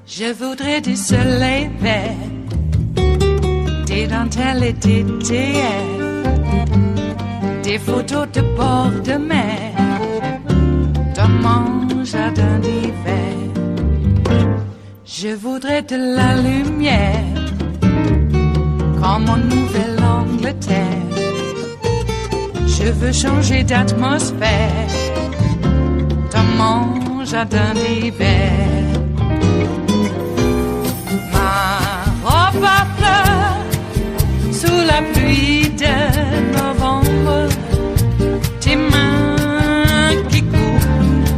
Je voudrais du soleil vert, des dentelles et des théâtres, des photos de bord de mer, dans mon jardin d'hiver. Je voudrais de la lumière, comme en Nouvelle-Angleterre. Je veux changer d'atmosphère, dans mon jardin d'hiver. Ma fleur sous la pluie de novembre, tes mains qui courent,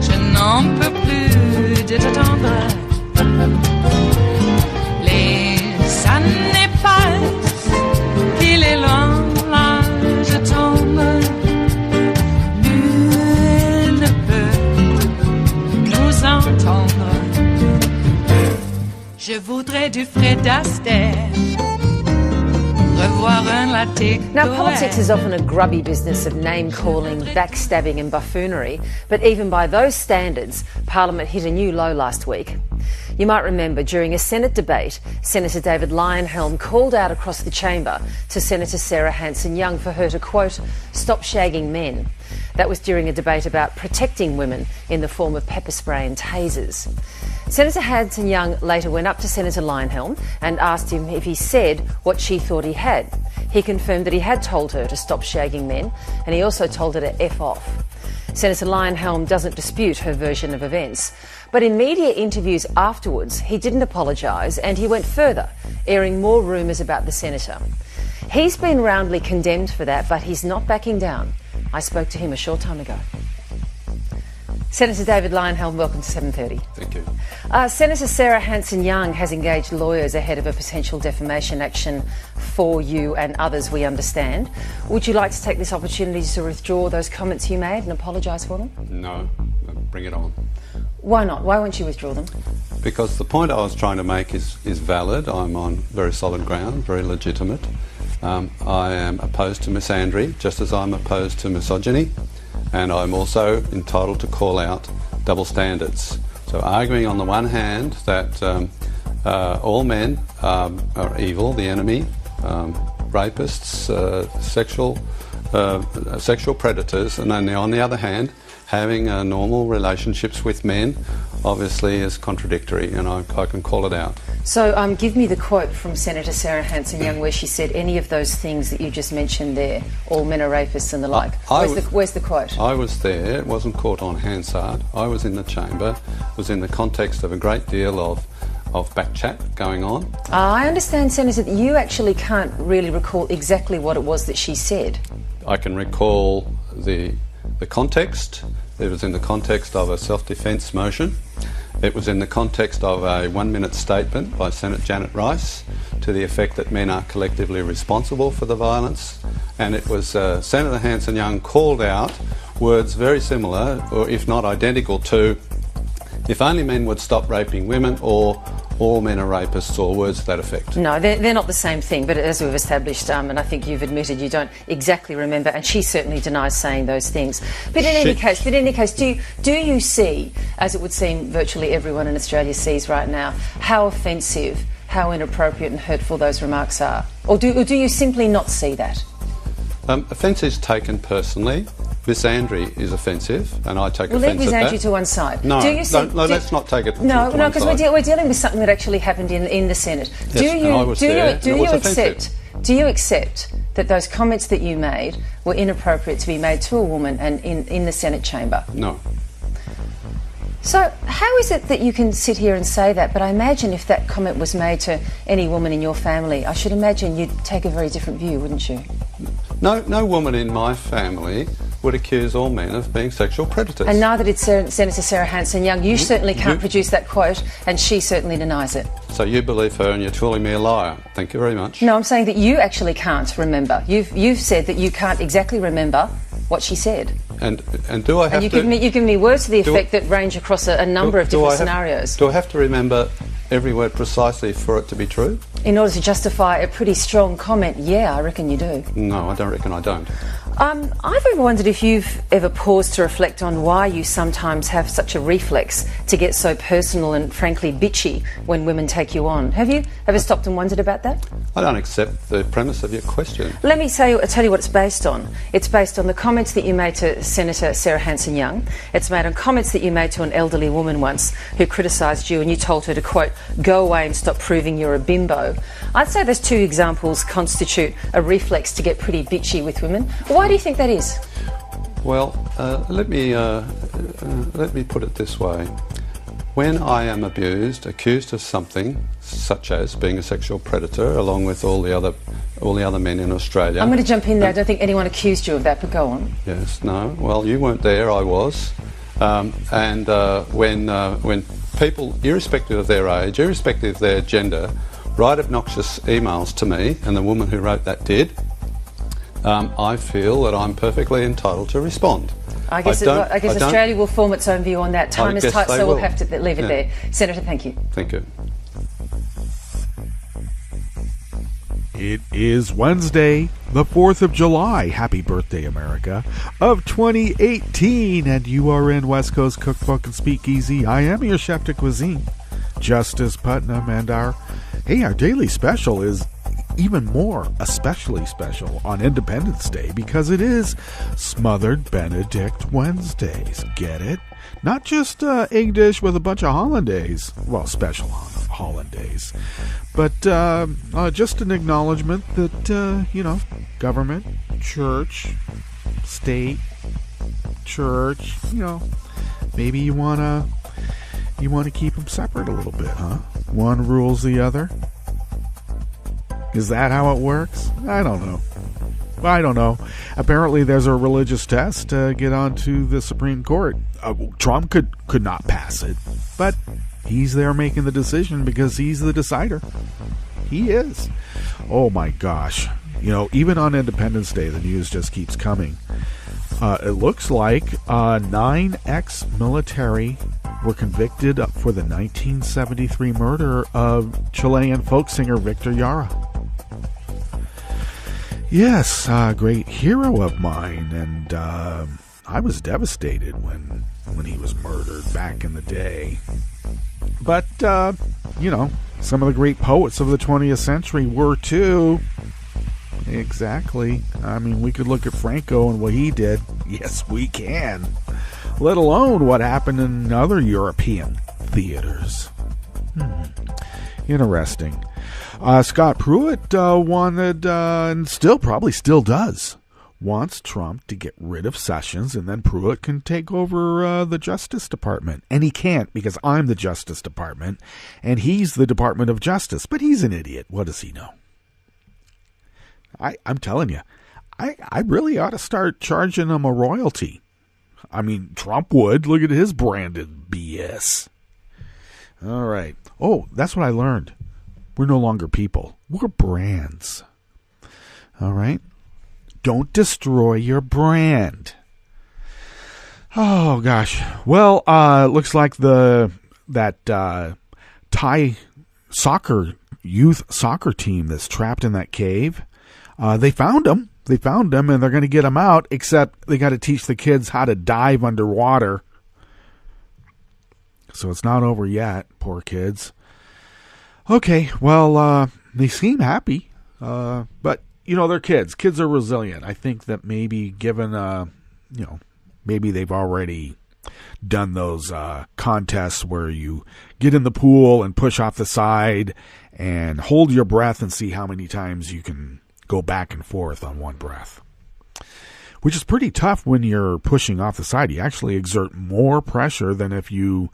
je n'en peux plus de t'attendre. Les années passent, il est loin, là je tombe. Nul ne peut nous entendre. Je voudrais du Fred Astaire, revoir un latte. Now, politics is often a grubby business of name-calling, backstabbing and buffoonery, but even by those standards, Parliament hit a new low last week. You might remember during a Senate debate, Senator David Lyonhelm called out across the chamber to Senator Sarah Hanson-Young for her to, quote, stop shagging men. That was during a debate about protecting women in the form of pepper spray and tasers. Senator Hanson-Young later went up to Senator Lyonhelm and asked him if he said what she thought he had. He confirmed that he had told her to stop shagging men, and he also told her to F off. Senator Lyonhelm doesn't dispute her version of events, but in media interviews afterwards, he didn't apologise and he went further, airing more rumours about the senator. He's been roundly condemned for that, but he's not backing down. I spoke to him a short time ago. Senator David Lyonhelm, welcome to 7:30. Thank you. Senator Sarah Hanson-Young has engaged lawyers ahead of a potential defamation action for you and others, we understand. Would you like to take this opportunity to withdraw those comments you made and apologise for them? No, bring it on. Why not? Why won't you withdraw them? Because the point I was trying to make is valid. I'm on very solid ground, very legitimate. I am opposed to misandry, just as I'm opposed to misogyny, and I'm also entitled to call out double standards. So arguing on the one hand that all men are evil, the enemy, rapists, sexual predators, and then on the other hand, having normal relationships with men obviously is contradictory, and I can call it out. So give me the quote from Senator Sarah Hanson-Young where she said any of those things that you just mentioned there, all men are rapists and the like. Where's the quote? I was there, it wasn't caught on Hansard. I was in the chamber, it was in the context of a great deal of back chat going on. I understand, Senator, that you actually can't really recall exactly what it was that she said. I can recall the context. It was in the context of a self-defence motion. It was in the context of a 1-minute statement by Senator Janet Rice to the effect that men are collectively responsible for the violence. And it was Senator Hanson-Young called out words very similar, or if not identical to, if only men would stop raping women, or all men are rapists, or words to that effect. No, they're not the same thing, but as we've established, and I think you've admitted you don't exactly remember, and she certainly denies saying those things. But in any case, do you see, as it would seem virtually everyone in Australia sees right now, how offensive, how inappropriate and hurtful those remarks are? Or do you simply not see that? Offence is taken personally. Misandry is offensive, and I take offence at that. We'll leave misandry to one side. No, let's not take it to one side. No, because we're dealing with something that actually happened in the Senate. Yes, do you accept that those comments that you made were inappropriate to be made to a woman and in the Senate chamber? No. So how is it that you can sit here and say that, but I imagine if that comment was made to any woman in your family, I should imagine you'd take a very different view, wouldn't you? No woman in my family would accuse all men of being sexual predators. And neither did Senator Sarah Hanson-Young. You certainly can't produce that quote, and she certainly denies it. So you believe her and you're calling me a liar. Thank you very much. No, I'm saying that you actually can't remember. You've said that you can't exactly remember what she said. And do I have and to... you've given me words to the effect that range across a number of different scenarios. Do I have to remember every word precisely for it to be true? In order to justify a pretty strong comment, yeah, I reckon you do. No, I don't reckon I don't. I've ever wondered if you've ever paused to reflect on why you sometimes have such a reflex to get so personal and frankly bitchy when women take you on. Have you ever stopped and wondered about that? I don't accept the premise of your question. Let me tell you what it's based on. It's based on the comments that you made to Senator Sarah Hanson-Young. It's made on comments that you made to an elderly woman once who criticised you, and you told her to, quote, go away and stop proving you're a bimbo. I'd say those two examples constitute a reflex to get pretty bitchy with women. Why do you think that is? Well, let me put it this way. When I am accused of something, such as being a sexual predator, along with all the other men in Australia... I'm going to jump in there. I don't think anyone accused you of that, but go on. Yes, no. Well, you weren't there, I was. When people, irrespective of their age, irrespective of their gender, write obnoxious emails to me, and the woman who wrote that did, I feel that I'm perfectly entitled to respond. I guess Australia will form its own view on that. Time is tight, so we'll have to leave it there. Senator, thank you. Thank you. It is Wednesday, the 4th of July. Happy birthday, America, of 2018. And you are in West Coast Cookbook and Speakeasy. I am your chef de cuisine, Justice Putnam, and our daily special is even more especially special on Independence Day because it is Smothered Benedict Wednesdays. Get it? Not just egg dish with a bunch of hollandaise. Well, special hollandaise. But just an acknowledgement that, government, church, state, church, maybe you want to keep them separate a little bit, huh? One rules the other. Is that how it works? I don't know. Apparently there's a religious test to get onto the Supreme Court. Trump could not pass it, but he's there making the decision because he's the decider. He is. Oh my gosh. Even on Independence Day, the news just keeps coming. It looks like 9 ex-military were convicted for the 1973 murder of Chilean folk singer Victor Jara. Yes, a great hero of mine, and I was devastated when he was murdered back in the day. But, some of the great poets of the 20th century were too. Exactly. I mean, we could look at Franco and what he did. Yes, we can. Let alone what happened in other European theaters. Interesting. Scott Pruitt wanted, and probably still does, wants Trump to get rid of Sessions, and then Pruitt can take over the Justice Department. And he can't because I'm the Justice Department, and he's the Department of Justice. But he's an idiot. What does he know? I'm telling you, I really ought to start charging him a royalty. I mean, Trump would. Look at his branded BS. All right. Oh, that's what I learned. We're no longer people. We're brands. All right? Don't destroy your brand. Oh, gosh. Well, looks like that Thai youth soccer team that's trapped in that cave, they found him. And they're going to get him out, except they got to teach the kids how to dive underwater. So it's not over yet, poor kids. Okay, well, they seem happy, but, they're kids. Kids are resilient. I think that maybe given, maybe they've already done those contests where you get in the pool and push off the side and hold your breath and see how many times you can go back and forth on one breath, which is pretty tough when you're pushing off the side. You actually exert more pressure than if you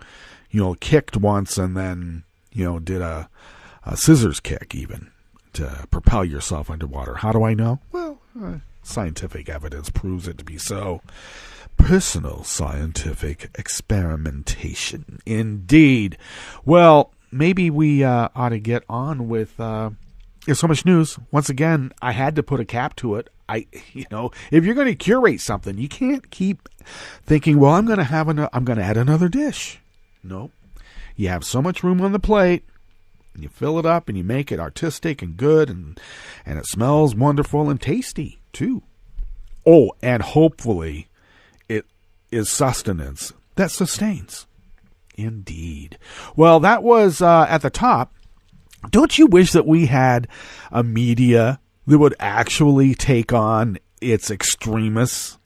kicked once and then, did a scissors kick even to propel yourself underwater. How do I know? Well, scientific evidence proves it to be so. Personal scientific experimentation, indeed. Well, maybe we ought to get on with... There's so much news. Once again, I had to put a cap to it. if you're going to curate something, you can't keep thinking, well, I'm going to add another dish. Nope. You have so much room on the plate, and you fill it up and you make it artistic and good, and it smells wonderful and tasty too. Oh, and hopefully it is sustenance that sustains. Indeed. Well, that was at the top. Don't you wish that we had a media that would actually take on its extremists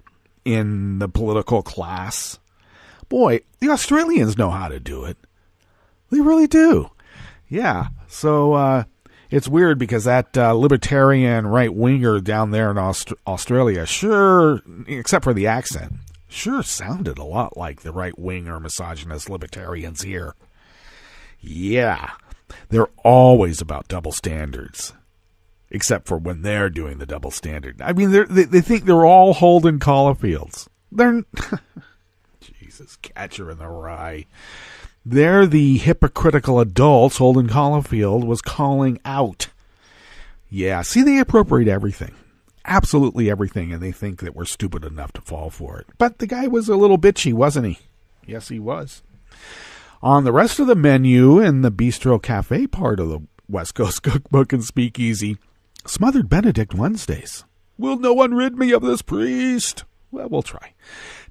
in the political class? Boy, the Australians know how to do it. They really do. Yeah. So it's weird because that libertarian right-winger down there in Australia, sure, except for the accent, sure sounded a lot like the right-winger misogynist libertarians here. Yeah. They're always about double standards, except for when they're doing the double standard. I mean, they think they're all Holden Caulfields. They're Jesus, catcher in the rye. They're the hypocritical adults Holden Caulfield was calling out. Yeah, see, they appropriate everything. Absolutely everything, and they think that we're stupid enough to fall for it. But the guy was a little bitchy, wasn't he? Yes, he was. On the rest of the menu in the Bistro Cafe part of the West Coast Cookbook and Speakeasy, Smothered Benedict Wednesdays. Will no one rid me of this priest? Well, we'll try.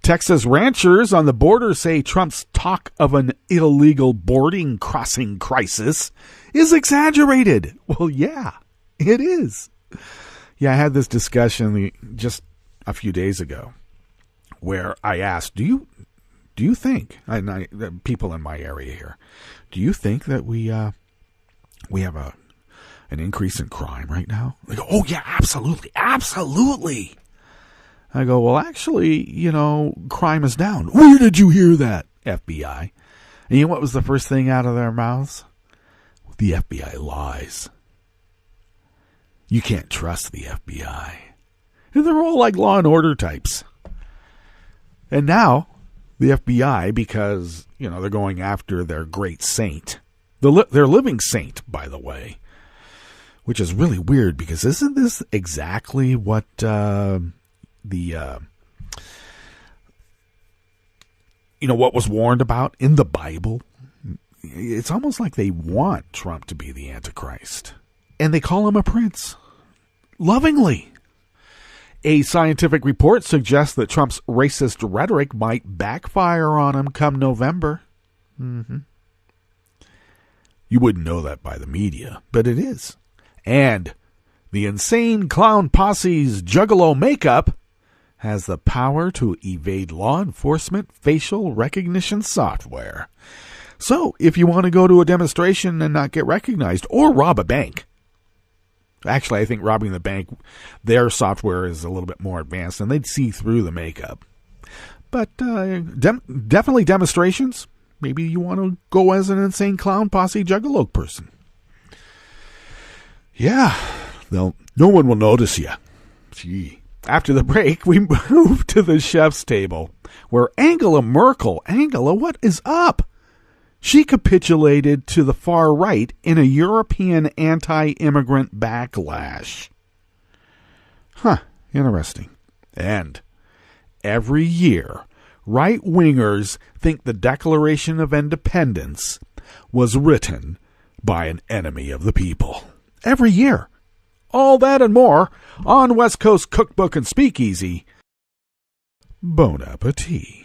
Texas ranchers on the border say Trump's talk of an illegal boarding crossing crisis is exaggerated. Well, yeah, it is. Yeah, I had this discussion just a few days ago where I asked, do you think, people in my area here, do you think that we have an increase in crime right now? They go, oh yeah, absolutely, absolutely. I go, well, actually, crime is down. Where did you hear that, FBI? And you know what was the first thing out of their mouths? The FBI lies. You can't trust the FBI. And they're all like Law and Order types. And now, the FBI, because, they're going after their great saint. Their living saint, by the way. Which is really weird, because isn't this exactly what what was warned about in the Bible? It's almost like they want Trump to be the Antichrist. And they call him a prince. Lovingly. A scientific report suggests that Trump's racist rhetoric might backfire on him come November. Mm-hmm. You wouldn't know that by the media, but it is. And the insane Clown Posse's Juggalo makeup has the power to evade law enforcement facial recognition software. So, if you want to go to a demonstration and not get recognized, or rob a bank. Actually, I think robbing the bank, their software is a little bit more advanced, and they'd see through the makeup. But definitely demonstrations. Maybe you want to go as an insane Clown Posse Juggalo person. Yeah, no one will notice you. Gee. After the break, we move to the chef's table, where Angela Merkel, what is up? She capitulated to the far right in a European anti-immigrant backlash. Huh, interesting. And every year, right-wingers think the Declaration of Independence was written by an enemy of the people. Every year. All that and more on West Coast Cookbook and Speakeasy. Bon appetit.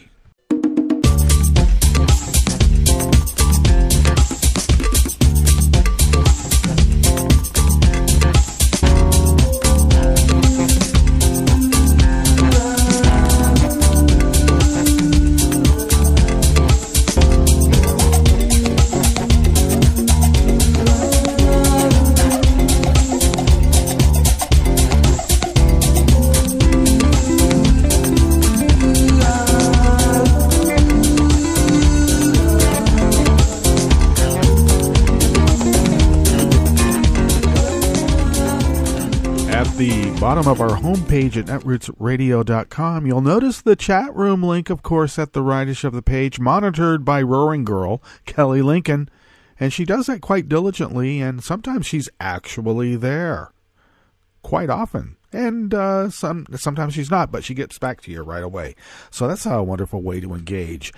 Bottom of our homepage at netrootsradio.com, you'll notice the chat room link, of course, at the rightish of the page, monitored by Roaring Girl, Kelly Lincoln, and she does that quite diligently, and sometimes she's actually there. quite often. And sometimes she's not, but she gets back to you right away. So that's a wonderful way to engage.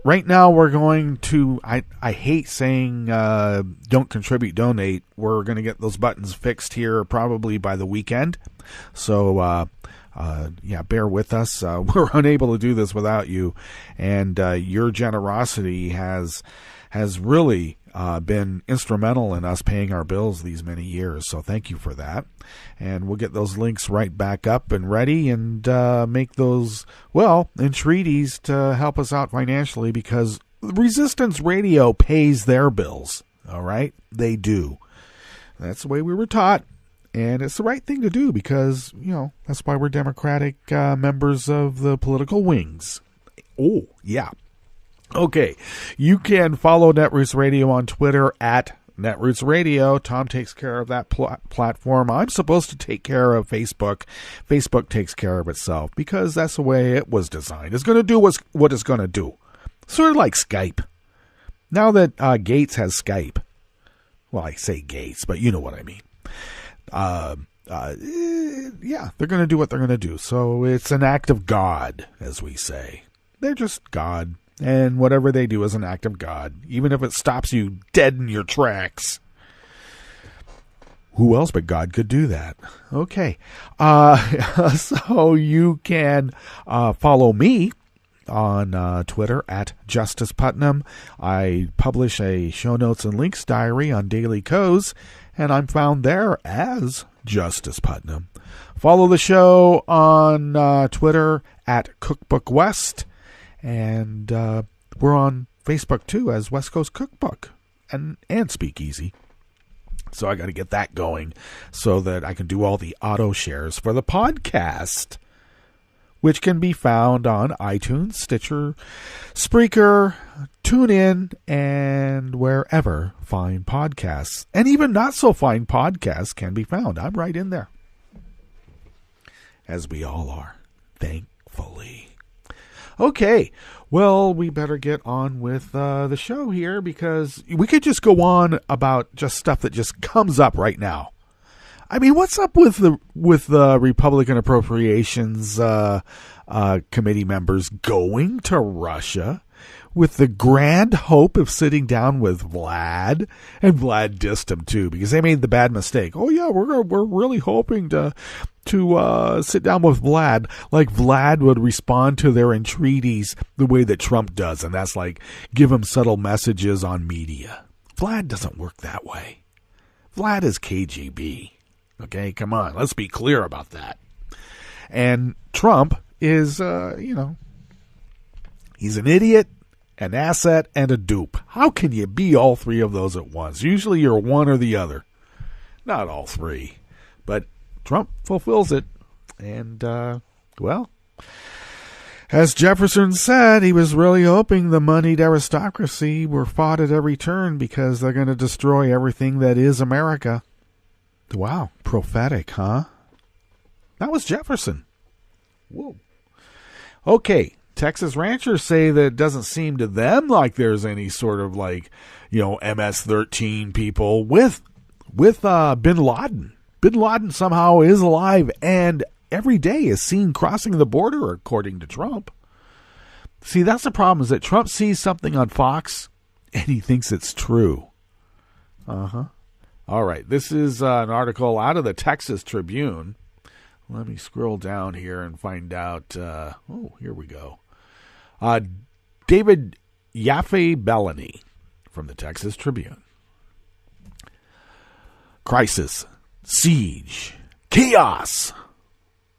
Right now we're going to, I hate saying don't contribute, donate. We're going to get those buttons fixed here probably by the weekend. So bear with us. We're unable to do this without you. And your generosity has really been instrumental in us paying our bills these many years. So thank you for that. And we'll get those links right back up and ready and make those, entreaties to help us out financially, because Resistance Radio pays their bills. All right? They do. That's the way we were taught. And it's the right thing to do because, that's why we're Democratic members of the political wings. Oh, yeah. Okay, you can follow Netroots Radio on Twitter at Netroots Radio. Tom takes care of that platform. I'm supposed to take care of Facebook. Facebook takes care of itself because that's the way it was designed. It's going to do what it's going to do. Sort of like Skype. Now that Gates has Skype. Well, I say Gates, but you know what I mean. They're going to do what they're going to do. So it's an act of God, as we say. They're just God. And whatever they do is an act of God, even if it stops you dead in your tracks. Who else but God could do that? Okay. So you can follow me on Twitter at Justice Putnam. I publish a show notes and links diary on Daily Co's, and I'm found there as Justice Putnam. Follow the show on Twitter at Cookbook West. And we're on Facebook, too, as West Coast Cookbook and Speakeasy. So I got to get that going so that I can do all the auto shares for the podcast, which can be found on iTunes, Stitcher, Spreaker, TuneIn, and wherever fine podcasts, and even not so fine podcasts, can be found. I'm right in there, as we all are, thankfully. Okay, well, we better get on with the show here, because we could just go on about just stuff that just comes up right now. I mean, what's up with the Republican Appropriations Committee members going to Russia with the grand hope of sitting down with Vlad? And Vlad dissed him too, because they made the bad mistake. Oh yeah, we're really hoping to sit down with Vlad, like Vlad would respond to their entreaties the way that Trump does, and that's like give him subtle messages on media. Vlad doesn't work that way. Vlad is KGB. Okay, come on, let's be clear about that. And Trump is, he's an idiot, an asset, and a dupe. How can you be all three of those at once? Usually you're one or the other. Not all three. But Trump fulfills it. And, as Jefferson said, he was really hoping the moneyed aristocracy were fought at every turn because they're going to destroy everything that is America. Wow, prophetic, huh? That was Jefferson. Whoa. Okay, Texas ranchers say that it doesn't seem to them like there's any sort of MS-13 people with Bin Laden. Bin Laden somehow is alive and every day is seen crossing the border, according to Trump. See, that's the problem, is that Trump sees something on Fox and he thinks it's true. All right, this is an article out of the Texas Tribune. Let me scroll down here and find out. Here we go. David Yaffe-Bellany from the Texas Tribune. Crisis, siege, chaos.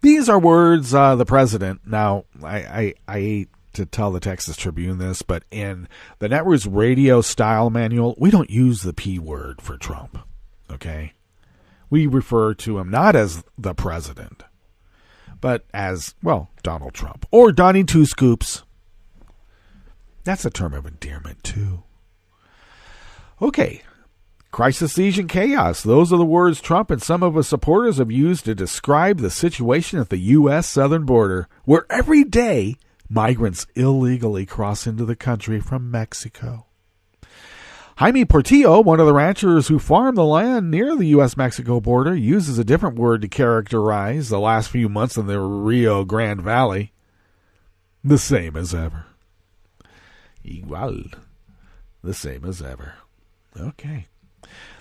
These are words the president. Now, I hate to tell the Texas Tribune this, but in the Netroots Radio style manual, we don't use the P word for Trump. Okay? We refer to him not as the president, but as, Donald Trump. Or Donnie Two Scoops. That's a term of endearment, too. Okay. Crisis, siege, and chaos. Those are the words Trump and some of his supporters have used to describe the situation at the U.S. southern border, where every day migrants illegally cross into the country from Mexico. Jaime Portillo, one of the ranchers who farm the land near the U.S.-Mexico border, uses a different word to characterize the last few months in the Rio Grande Valley. The same as ever. Igual. The same as ever. Okay.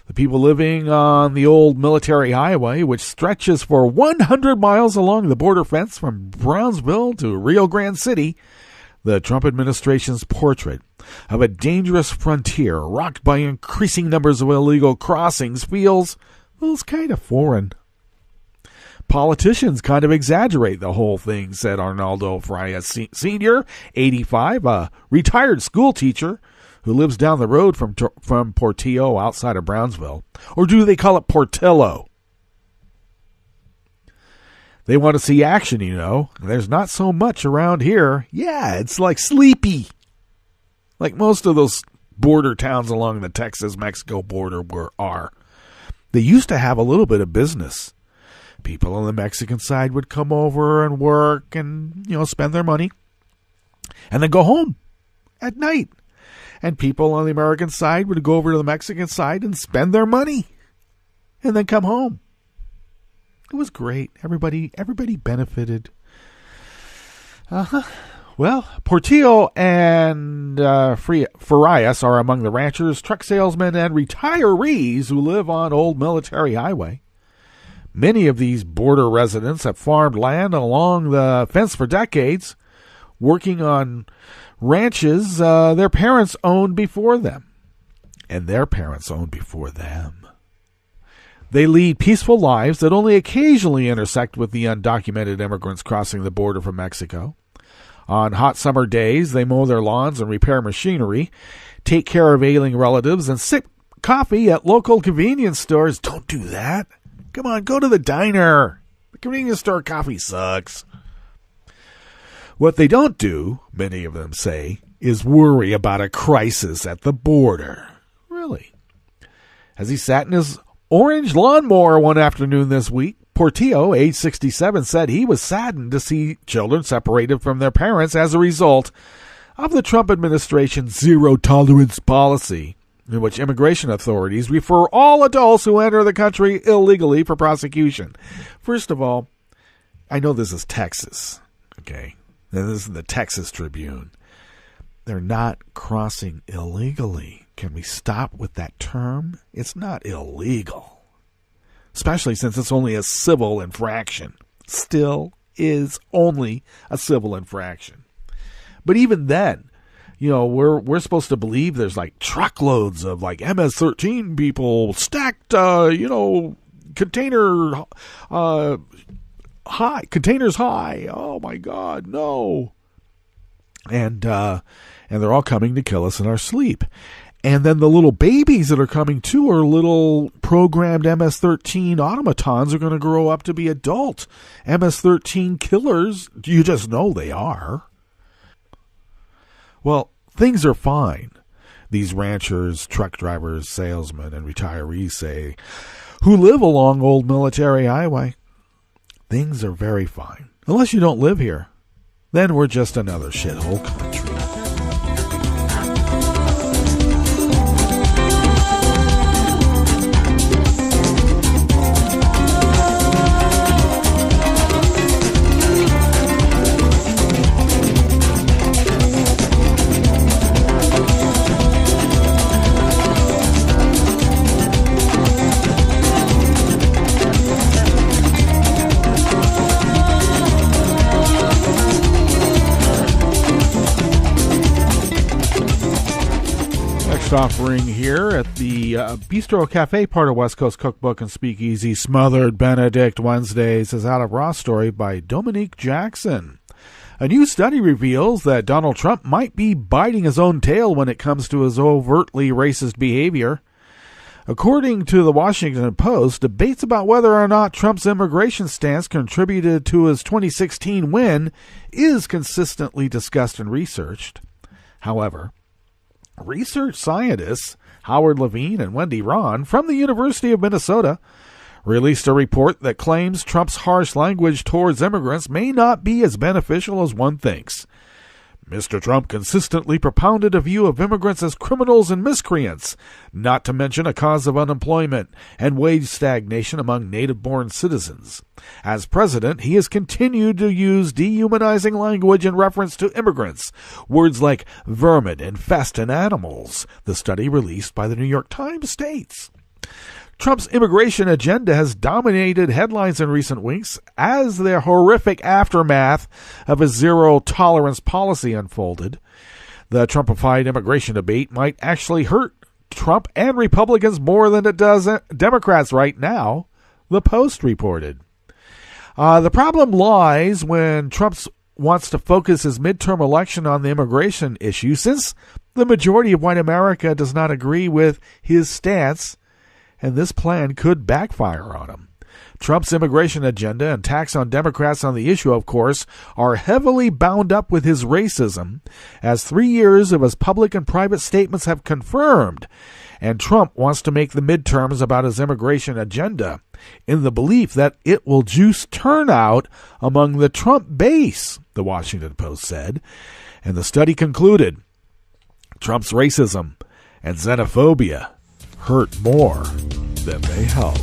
The people living on the old military highway, which stretches for 100 miles along the border fence from Brownsville to Rio Grande City, the Trump administration's portrait of a dangerous frontier rocked by increasing numbers of illegal crossings feels kind of foreign. Politicians kind of exaggerate the whole thing, said Arnaldo Frias Sr., 85, a retired school teacher who lives down the road from Portillo outside of Brownsville. Or do they call it Portillo? They want to see action, you know. There's not so much around here. Yeah, it's like sleepy. Like most of those border towns along the Texas-Mexico border are. They used to have a little bit of business. People on the Mexican side would come over and work and, spend their money. And then go home at night. And people on the American side would go over to the Mexican side and spend their money. And then come home. It was great. Everybody benefited. Well, Portillo and Farias are among the ranchers, truck salesmen, and retirees who live on Old Military Highway. Many of these border residents have farmed land along the fence for decades, working on ranches their parents owned before them. And their parents owned before them. They lead peaceful lives that only occasionally intersect with the undocumented immigrants crossing the border from Mexico. On hot summer days, they mow their lawns and repair machinery, take care of ailing relatives, and sip coffee at local convenience stores. Don't do that. Come on, go to the diner. The convenience store coffee sucks. What they don't do, many of them say, is worry about a crisis at the border. Really. As he sat in his orange lawnmower one afternoon this week, Portillo, age 67, said he was saddened to see children separated from their parents as a result of the Trump administration's zero-tolerance policy, in which immigration authorities refer all adults who enter the country illegally for prosecution. First of all, I know this is Texas, okay? And this is the Texas Tribune. They're not crossing illegally. Can we stop with that term? It's not illegal. Especially since it's only a civil infraction. Still is only a civil infraction. But even then, we're supposed to believe there's like truckloads of like MS-13 people stacked, containers high. Oh my God, no. And they're all coming to kill us in our sleep. And then the little babies that are coming too are little programmed MS-13 automatons are going to grow up to be adult MS-13 killers. You just know they are. Well, things are fine, these ranchers, truck drivers, salesmen, and retirees say, who live along Old Military Highway. Things are very fine, unless you don't live here. Then we're just another shithole country. Offering here at the Bistro Cafe, part of West Coast Cookbook and Speakeasy. Smothered Benedict Wednesdays is out of Raw Story by Dominique Jackson. A new study reveals that Donald Trump might be biting his own tail when it comes to his overtly racist behavior. According to the Washington Post, debates about whether or not Trump's immigration stance contributed to his 2016 win is consistently discussed and researched. However, research scientists Howard Levine and Wendy Ron from the University of Minnesota released a report that claims Trump's harsh language towards immigrants may not be as beneficial as one thinks. Mr. Trump consistently propounded a view of immigrants as criminals and miscreants, not to mention a cause of unemployment and wage stagnation among native-born citizens. As president, he has continued to use dehumanizing language in reference to immigrants, words like vermin, infest, and animals, the study released by the New York Times states. Trump's immigration agenda has dominated headlines in recent weeks as the horrific aftermath of his zero-tolerance policy unfolded. The Trumpified immigration debate might actually hurt Trump and Republicans more than it does Democrats right now, the Post reported. The problem lies when Trump wants to focus his midterm election on the immigration issue, since the majority of white America does not agree with his stance, and this plan could backfire on him. Trump's immigration agenda and attacks on Democrats on the issue, of course, are heavily bound up with his racism, as 3 years of his public and private statements have confirmed, and Trump wants to make the midterms about his immigration agenda in the belief that it will juice turnout among the Trump base, the Washington Post said, and the study concluded Trump's racism and xenophobia hurt more than they help.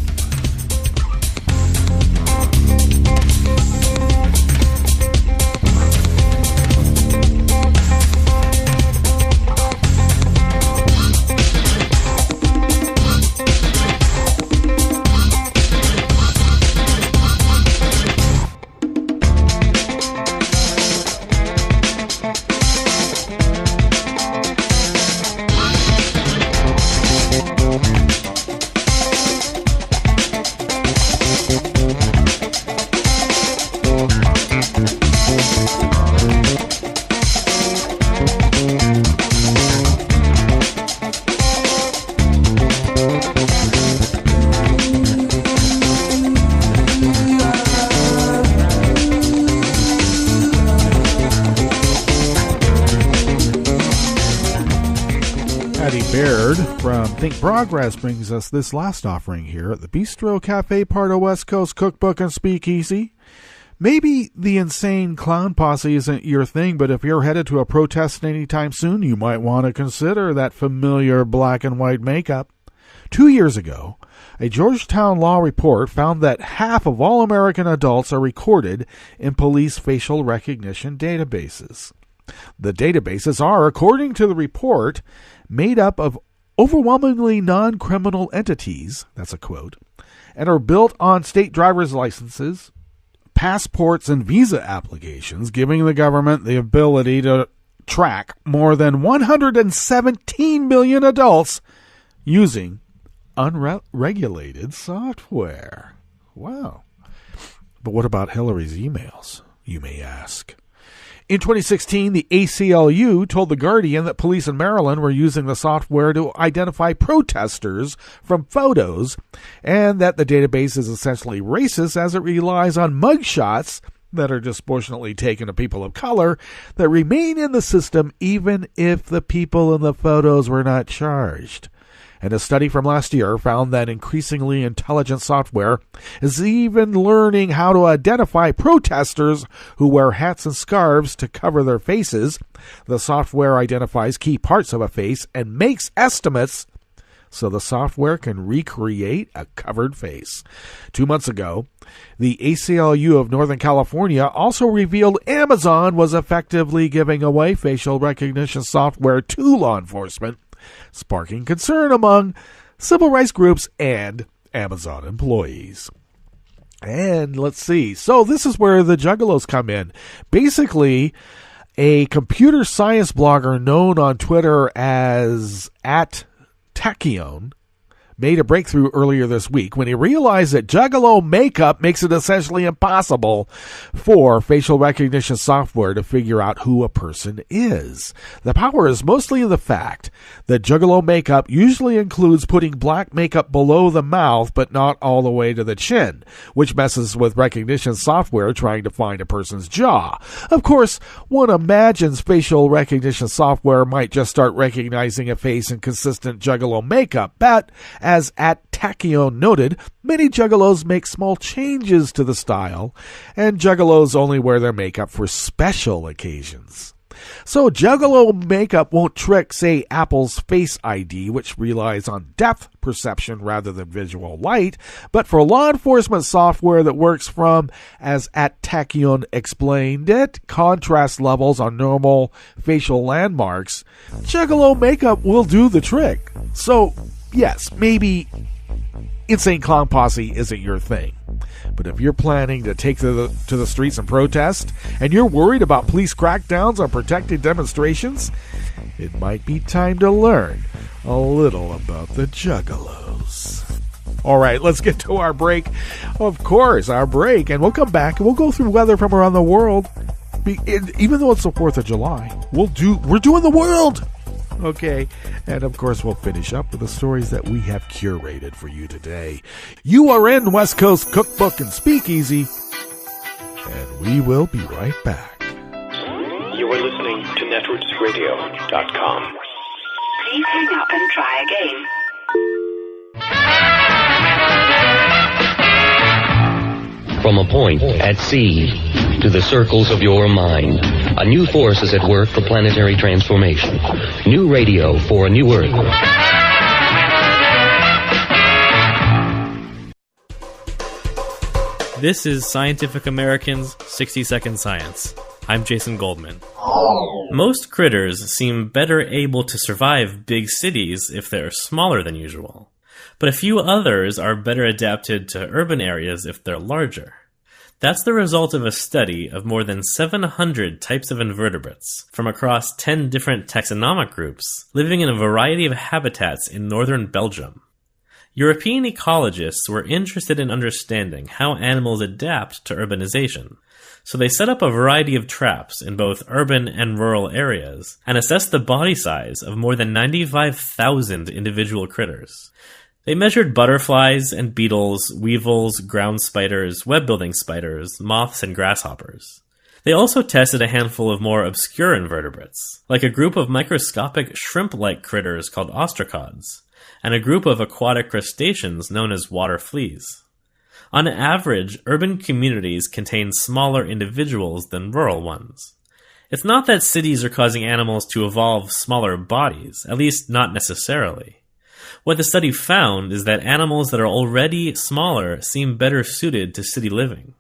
Think Progress brings us this last offering here at the Bistro Cafe, part of West Coast Cookbook and Speakeasy. Maybe the insane Clown Posse isn't your thing, but if you're headed to a protest anytime soon, you might want to consider that familiar black and white makeup. 2 years ago, a Georgetown law report found that half of all American adults are recorded in police facial recognition databases. The databases are, according to the report, made up of overwhelmingly non-criminal entities, that's a quote, and are built on state driver's licenses, passports, and visa applications, giving the government the ability to track more than 117 million adults using unregulated software. Wow. But what about Hillary's emails, you may ask? In 2016, the ACLU told The Guardian that police in Maryland were using the software to identify protesters from photos, and that the database is essentially racist as it relies on mugshots that are disproportionately taken of people of color that remain in the system even if the people in the photos were not charged. And a study from last year found that increasingly intelligent software is even learning how to identify protesters who wear hats and scarves to cover their faces. The software identifies key parts of a face and makes estimates so the software can recreate a covered face. 2 months ago, the ACLU of Northern California also revealed Amazon was effectively giving away facial recognition software to law enforcement, sparking concern among civil rights groups and Amazon employees. And let's see. So this is where the Juggalos come in. Basically, a computer science blogger known on Twitter as @Tachyon made a breakthrough earlier this week when he realized that Juggalo makeup makes it essentially impossible for facial recognition software to figure out who a person is. The power is mostly in the fact that Juggalo makeup usually includes putting black makeup below the mouth but not all the way to the chin, which messes with recognition software trying to find a person's jaw. Of course, one imagines facial recognition software might just start recognizing a face in consistent Juggalo makeup, but as @Tachyon noted, many Juggalos make small changes to the style, and Juggalos only wear their makeup for special occasions. So Juggalo makeup won't trick, say, Apple's Face ID, which relies on depth perception rather than visual light, but for law enforcement software that works from, as Atakion explained it, contrast levels on normal facial landmarks, Juggalo makeup will do the trick. So, yes, maybe Insane Clown Posse isn't your thing. But if you're planning to take to the streets and protest, and you're worried about police crackdowns on protected demonstrations, it might be time to learn a little about the Juggalos. All right, let's get to our break. Of course, our break, and we'll come back and we'll go through weather from around the world. Even though it's the 4th of July, we're doing the world. Okay, and of course we'll finish up with the stories that we have curated for you today. You are in West Coast Cookbook and Speakeasy, and we will be right back. You are listening to netrootsradio.com. Please hang up and try again. From a point at sea to the circles of your mind, a new force is at work for planetary transformation. New radio for a new Earth. This is Scientific American's 60-Second Science. I'm Jason Goldman. Most critters seem better able to survive big cities if they're smaller than usual, but a few others are better adapted to urban areas if they're larger. That's the result of a study of more than 700 types of invertebrates from across 10 different taxonomic groups living in a variety of habitats in northern Belgium. European ecologists were interested in understanding how animals adapt to urbanization, so they set up a variety of traps in both urban and rural areas and assessed the body size of more than 95,000 individual critters. They measured butterflies and beetles, weevils, ground spiders, web-building spiders, moths, and grasshoppers. They also tested a handful of more obscure invertebrates, like a group of microscopic shrimp-like critters called ostracods, and a group of aquatic crustaceans known as water fleas. On average, urban communities contain smaller individuals than rural ones. It's not that cities are causing animals to evolve smaller bodies, at least not necessarily. What the study found is that animals that are already smaller seem better suited to city living.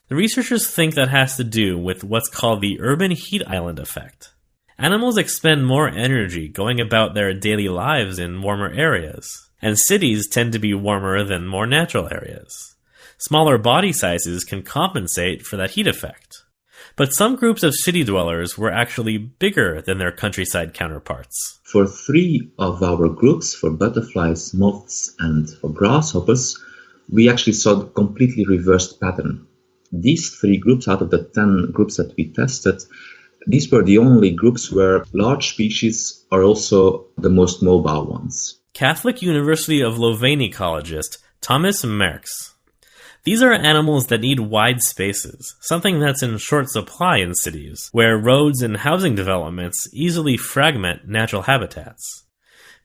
The researchers think that has to do with what's called the urban heat island effect. Animals expend more energy going about their daily lives in warmer areas, and cities tend to be warmer than more natural areas. Smaller body sizes can compensate for that heat effect. But some groups of city dwellers were actually bigger than their countryside counterparts. For 3 of our groups, for butterflies, moths, and for grasshoppers, we actually saw the completely reversed pattern. These 3 groups out of the 10 groups that we tested, these were the only groups where large species are also the most mobile ones. Catholic University of Louvain ecologist Thomas Merks. These are animals that need wide spaces, something that's in short supply in cities, where roads and housing developments easily fragment natural habitats.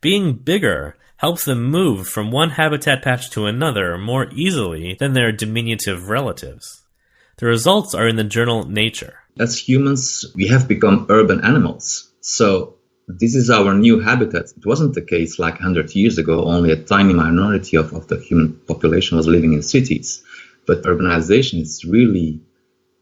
Being bigger helps them move from one habitat patch to another more easily than their diminutive relatives. The results are in the journal Nature. As humans, we have become urban animals. So this is our new habitat. It wasn't the case like 100 years ago. Only a tiny minority of the human population was living in cities. But urbanization is really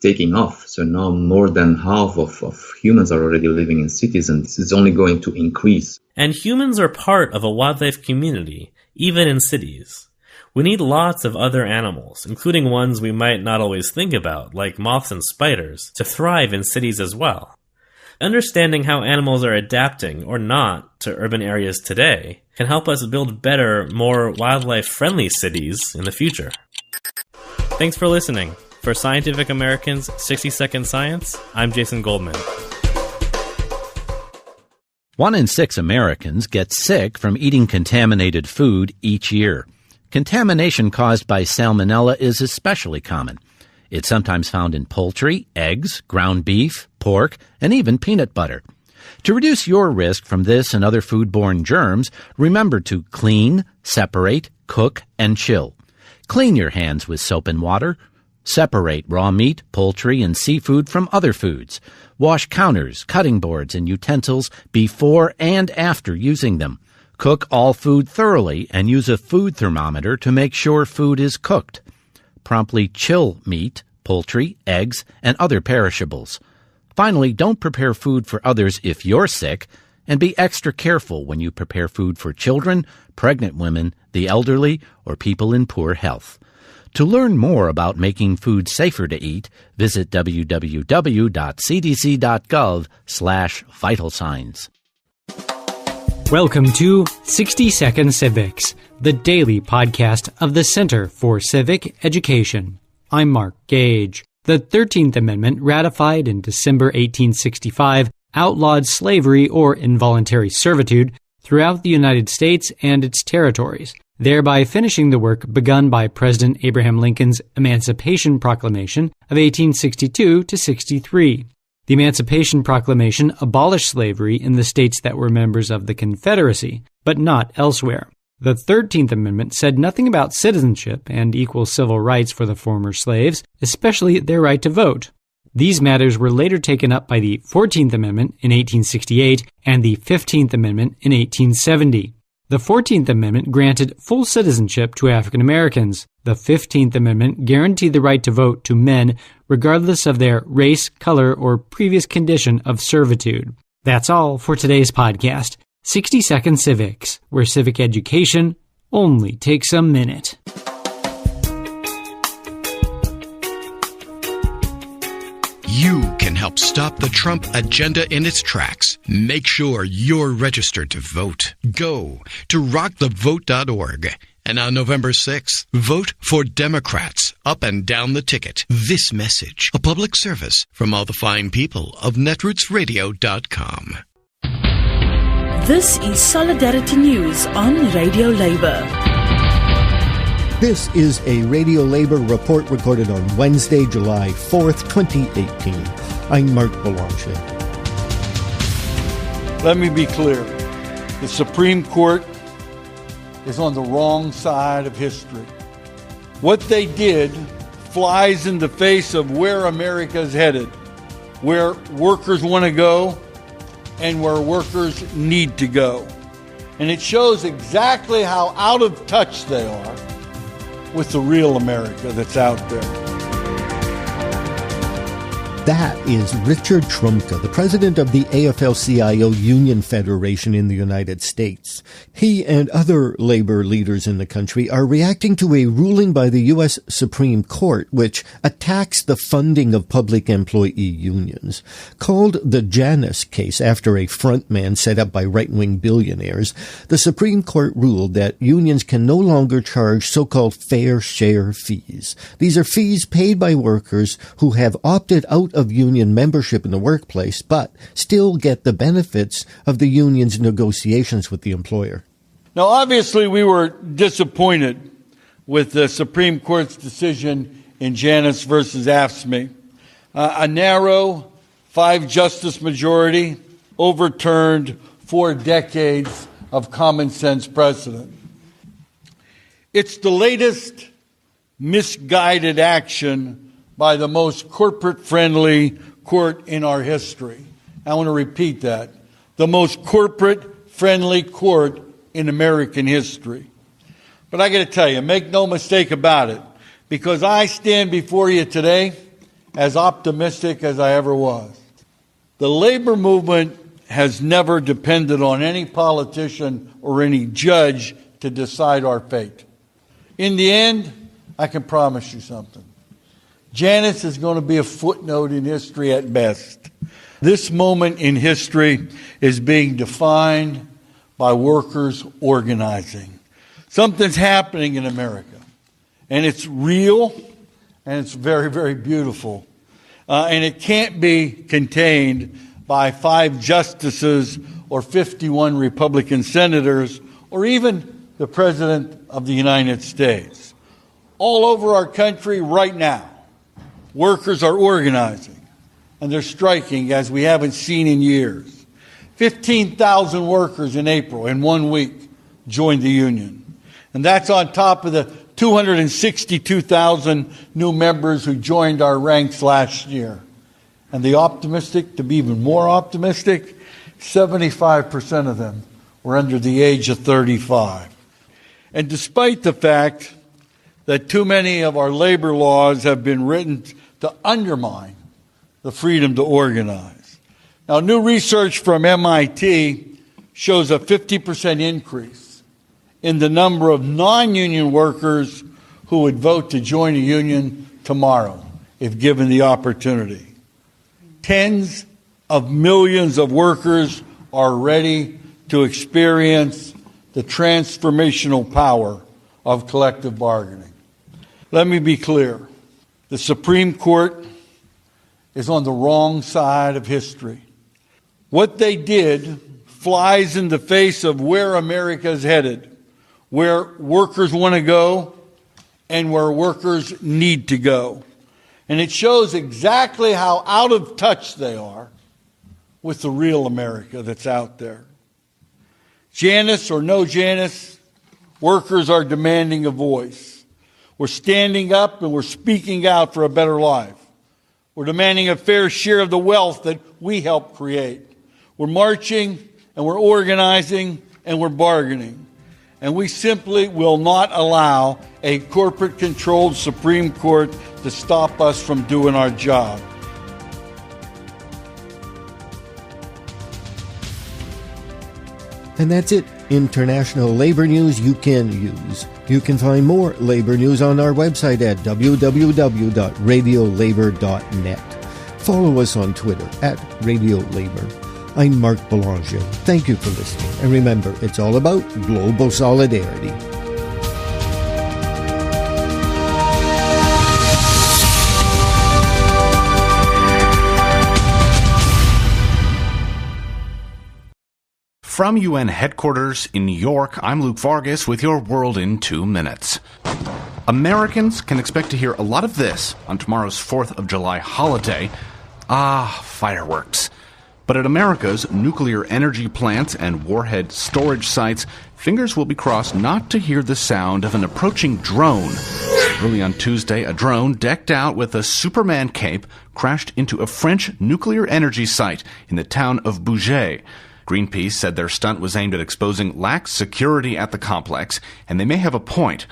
taking off. So now more than half of humans are already living in cities, and this is only going to increase. And humans are part of a wildlife community, even in cities. We need lots of other animals, including ones we might not always think about, like moths and spiders, to thrive in cities as well. Understanding how animals are adapting or not to urban areas today can help us build better, more wildlife-friendly cities in the future. Thanks for listening. For Scientific American's 60-Second Science, I'm Jason Goldman. 1 in 6 Americans get sick from eating contaminated food each year. Contamination caused by salmonella is especially common. It's sometimes found in poultry, eggs, ground beef, pork, and even peanut butter. To reduce your risk from this and other foodborne germs, remember to clean, separate, cook, and chill. Clean your hands with soap and water. Separate raw meat, poultry, and seafood from other foods. Wash counters, cutting boards, and utensils before and after using them. Cook all food thoroughly and use a food thermometer to make sure food is cooked. Promptly chill meat, poultry, eggs, and other perishables. Finally, don't prepare food for others if you're sick, and be extra careful when you prepare food for children, pregnant women, the elderly, or people in poor health. To learn more about making food safer to eat, visit www.cdc.gov/vital signs. Welcome to 60 Second Civics, the daily podcast of the Center for Civic Education. I'm Mark Gage. The 13th Amendment, ratified in December 1865, outlawed slavery or involuntary servitude throughout the United States and its territories, thereby finishing the work begun by President Abraham Lincoln's Emancipation Proclamation of 1862-63. The Emancipation Proclamation abolished slavery in the states that were members of the Confederacy, but not elsewhere. The 13th Amendment said nothing about citizenship and equal civil rights for the former slaves, especially their right to vote. These matters were later taken up by the 14th Amendment in 1868 and the 15th Amendment in 1870. The 14th Amendment granted full citizenship to African Americans. The 15th Amendment guaranteed the right to vote to men regardless of their race, color, or previous condition of servitude. That's all for today's podcast, 60 Second Civics, where civic education only takes a minute. You can help stop the Trump agenda in its tracks. Make sure you're registered to vote. Go to rockthevote.org. And on November 6th, vote for Democrats up and down the ticket. This message, a public service from all the fine people of netrootsradio.com. This is Solidarity News on Radio Labour. This is a Radio Labour report recorded on Wednesday, July 4th, 2018. I'm Mark Boulanger. Let me be clear. The Supreme Court is on the wrong side of history. What they did flies in the face of where America's headed, where workers want to go and where workers need to go. And it shows exactly how out of touch they are with the real America that's out there. That is Richard Trumka, the president of the AFL-CIO Union Federation in the United States. He and other labor leaders in the country are reacting to a ruling by the U.S. Supreme Court which attacks the funding of public employee unions. Called the Janus case after a frontman set up by right-wing billionaires, the Supreme Court ruled that unions can no longer charge so-called fair share fees. These are fees paid by workers who have opted out of union membership in the workplace, but still get the benefits of the union's negotiations with the employer. Now, obviously, we were disappointed with the Supreme Court's decision in Janus versus AFSCME. A narrow 5-justice majority overturned 4 decades of common sense precedent. It's the latest misguided action by the most corporate-friendly court in our history. I want to repeat that. The most corporate-friendly court in American history. But I got to tell you, make no mistake about it, because I stand before you today as optimistic as I ever was. The labor movement has never depended on any politician or any judge to decide our fate. In the end, I can promise you something. Janus is going to be a footnote in history at best. This moment in history is being defined by workers organizing. Something's happening in America, and it's real, and it's very, very beautiful. And it can't be contained by 5 justices or 51 Republican senators or even the President of the United States. All over our country right now, workers are organizing, and they're striking as we haven't seen in years. 15,000 workers in April, in 1 week, joined the union. And that's on top of the 262,000 new members who joined our ranks last year. And the optimistic, to be even more optimistic, 75% of them were under the age of 35. And despite the fact that too many of our labor laws have been written to undermine the freedom to organize. Now, new research from MIT shows a 50% increase in the number of non-union workers who would vote to join a union tomorrow if given the opportunity. Tens of millions of workers are ready to experience the transformational power of collective bargaining. Let me be clear. The Supreme Court is on the wrong side of history. What they did flies in the face of where America is headed, where workers want to go and where workers need to go. And it shows exactly how out of touch they are with the real America that's out there. Janus or no Janus, workers are demanding a voice. We're standing up and we're speaking out for a better life. We're demanding a fair share of the wealth that we help create. We're marching and we're organizing and we're bargaining. And we simply will not allow a corporate-controlled Supreme Court to stop us from doing our job. And that's it. International labor news you can use. You can find more labor news on our website at www.radiolabor.net. Follow us on Twitter at Radio Labor. I'm Mark Belanger. Thank you for listening. And remember, it's all about global solidarity. From UN headquarters in New York, I'm Luke Vargas with your World in 2 Minutes. Americans can expect to hear a lot of this on tomorrow's 4th of July holiday. Fireworks. But at America's nuclear energy plants and warhead storage sites, fingers will be crossed not to hear the sound of an approaching drone. Early on Tuesday, a drone decked out with a Superman cape crashed into a French nuclear energy site in the town of Bouget. Greenpeace said their stunt was aimed at exposing lax security at the complex, and they may have a point.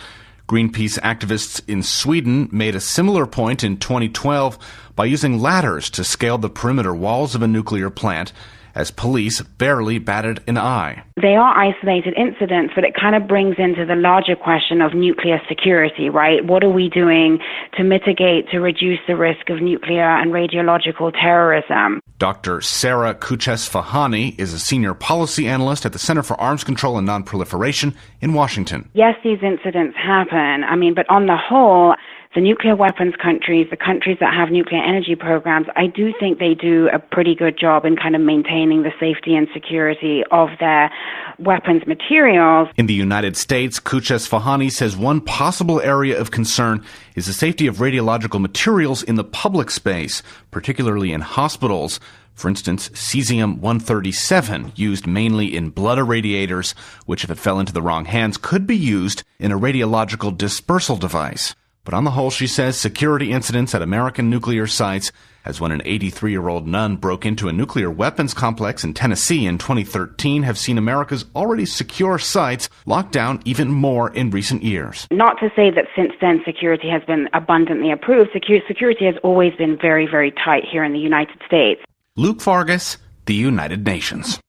Greenpeace activists in Sweden made a similar point in 2012 by using ladders to scale the perimeter walls of a nuclear plant, as police barely batted an eye. They are isolated incidents, but it kind of brings into the larger question of nuclear security, right? What are we doing to mitigate, to reduce the risk of nuclear and radiological terrorism? Dr. Sarah Kuches-Fahani is a senior policy analyst at the Center for Arms Control and Non-Proliferation in Washington. Yes, these incidents happen. But on the whole, the nuclear weapons countries, the countries that have nuclear energy programs, I do think they do a pretty good job in kind of maintaining the safety and security of their weapons materials. In the United States, Kuches-Fahani says one possible area of concern is the safety of radiological materials in the public space, particularly in hospitals. For instance, cesium-137, used mainly in blood irradiators, which if it fell into the wrong hands could be used in a radiological dispersal device. But on the whole, she says, security incidents at American nuclear sites, as when an 83-year-old nun broke into a nuclear weapons complex in Tennessee in 2013, have seen America's already secure sites locked down even more in recent years. Not to say that since then security has been abundantly improved. Security has always been very, very tight here in the United States. Luke Vargas, the United Nations.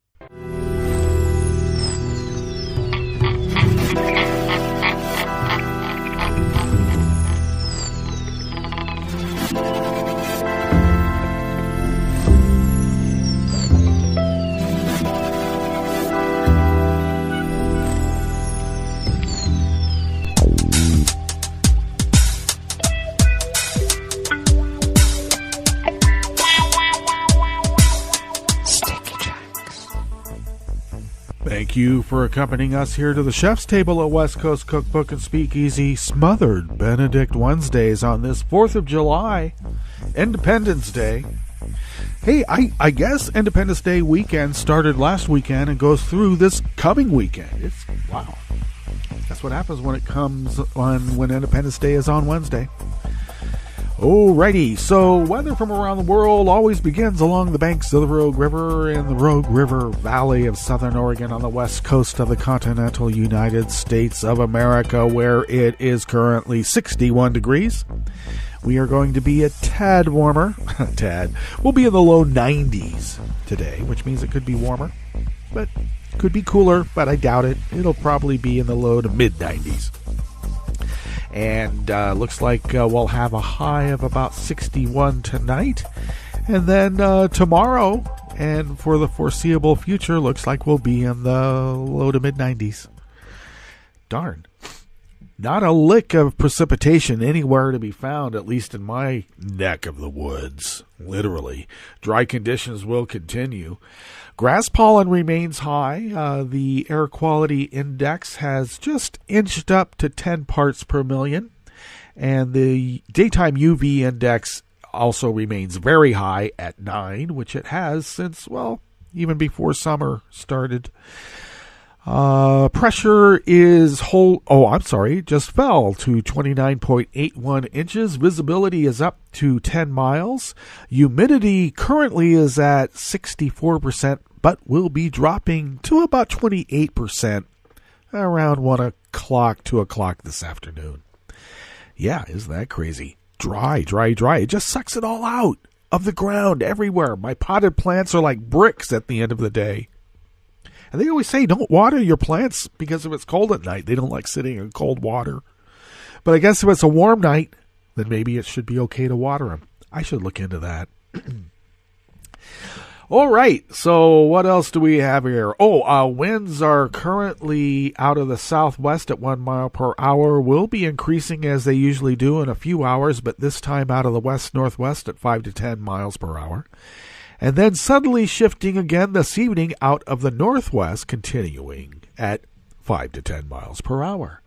Thank you for accompanying us here to the chef's table at West Coast Cookbook and Speakeasy Smothered Benedict Wednesdays on this 4th of July, Independence Day. Hey, I guess Independence Day weekend started last weekend and goes through this coming weekend. Wow. That's what happens when it comes on when Independence Day is on Wednesday. Alrighty, so weather from around the world always begins along the banks of the Rogue River in the Rogue River Valley of southern Oregon on the west coast of the continental United States of America, where it is currently 61 degrees. We are going to be a tad warmer. We'll be in the low 90s today, which means it could be warmer, but could be cooler, but I doubt it. It'll probably be in the low to mid 90s. And looks like we'll have a high of about 61 tonight. And then tomorrow, and for the foreseeable future, looks like we'll be in the low to mid 90s. Darn. Not a lick of precipitation anywhere to be found, at least in my neck of the woods. Literally. Dry conditions will continue. Grass pollen remains high. The air quality index has just inched up to 10 parts per million. And the daytime UV index also remains very high at 9, which it has since, well, even before summer started. Pressure just fell to 29.81 inches. Visibility is up to 10 miles. Humidity currently is at 64%, but will be dropping to about 28% around 1 o'clock, 2 o'clock this afternoon. Yeah, isn't that crazy? Dry. It just sucks it all out of the ground everywhere. My potted plants are like bricks at the end of the day. And they always say don't water your plants because if it's cold at night, they don't like sitting in cold water. But I guess if it's a warm night, then maybe it should be okay to water them. I should look into that. All right, so what else do we have here? Winds are currently out of the southwest at 1 mile per hour. Will be increasing as they usually do in a few hours, but this time out of the west-northwest at 5 to 10 miles per hour. And then suddenly shifting again this evening out of the northwest, continuing at 5 to 10 miles per hour.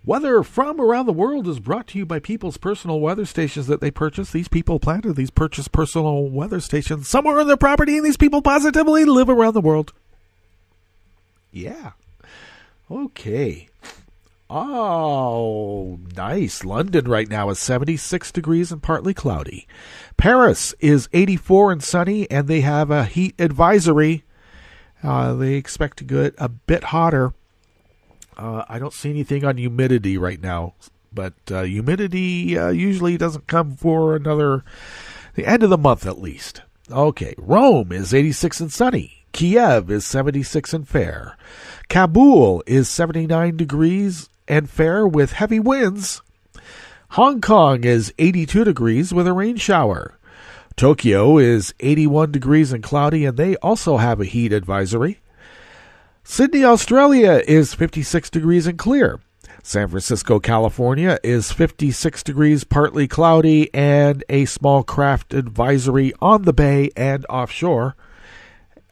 Weather from around the world is brought to you by people's personal weather stations that they purchase. These people planted these purchased personal weather stations somewhere on their property, and these people positively live around the world. Yeah. Okay. Oh, nice. London right now is 76 degrees and partly cloudy. Paris is 84 and sunny, and they have a heat advisory. They expect to get a bit hotter. I don't see anything on humidity right now, but humidity usually doesn't come for the end of the month at least. Okay, Rome is 86 and sunny. Kiev is 76 and fair. Kabul is 79 degrees and fair with heavy winds. Hong Kong is 82 degrees with a rain shower. Tokyo is 81 degrees and cloudy, and they also have a heat advisory. Sydney, Australia is 56 degrees and clear. San Francisco, California is 56 degrees, partly cloudy, and a small craft advisory on the bay and offshore.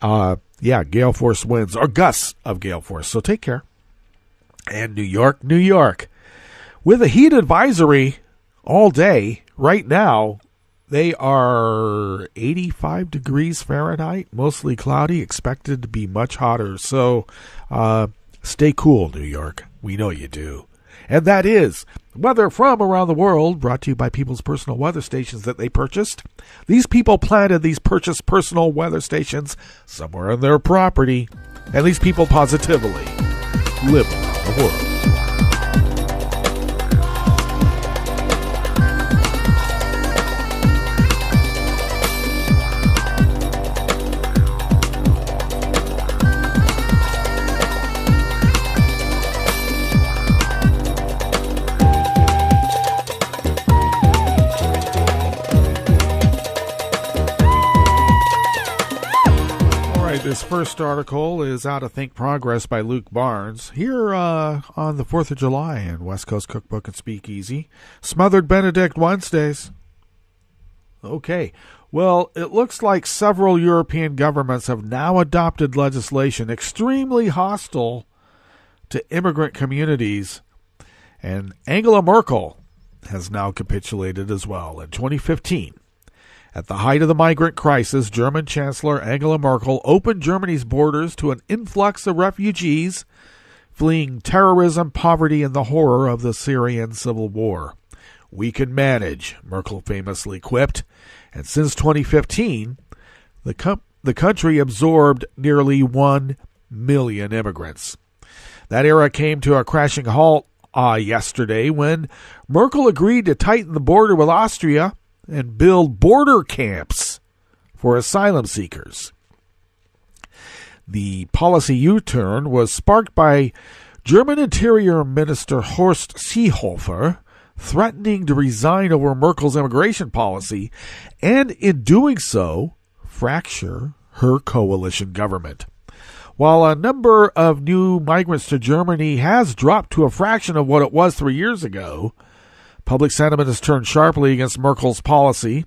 Gale force winds or gusts of gale force, so take care. And New York, with a heat advisory all day right now. They are 85 degrees Fahrenheit, mostly cloudy, expected to be much hotter. So stay cool, New York. We know you do. And that is weather from around the world, brought to you by people's personal weather stations that they purchased. These people planted these purchased personal weather stations somewhere on their property. And these people positively live around the world. This first article is out of Think Progress by Luke Barnes. Here on the 4th of July in West Coast Cookbook and Speakeasy. Smothered Benedict Wednesdays. Okay. Well, it looks like several European governments have now adopted legislation extremely hostile to immigrant communities. And Angela Merkel has now capitulated as well. In 2015, at the height of the migrant crisis, German Chancellor Angela Merkel opened Germany's borders to an influx of refugees fleeing terrorism, poverty, and the horror of the Syrian civil war. We can manage, Merkel famously quipped. And since 2015, the country absorbed nearly 1 million immigrants. That era came to a crashing halt yesterday when Merkel agreed to tighten the border with Austria and build border camps for asylum seekers. The policy U-turn was sparked by German Interior Minister Horst Seehofer threatening to resign over Merkel's immigration policy and, in doing so, fracture her coalition government. While a number of new migrants to Germany has dropped to a fraction of what it was 3 years ago, public sentiment has turned sharply against Merkel's policy,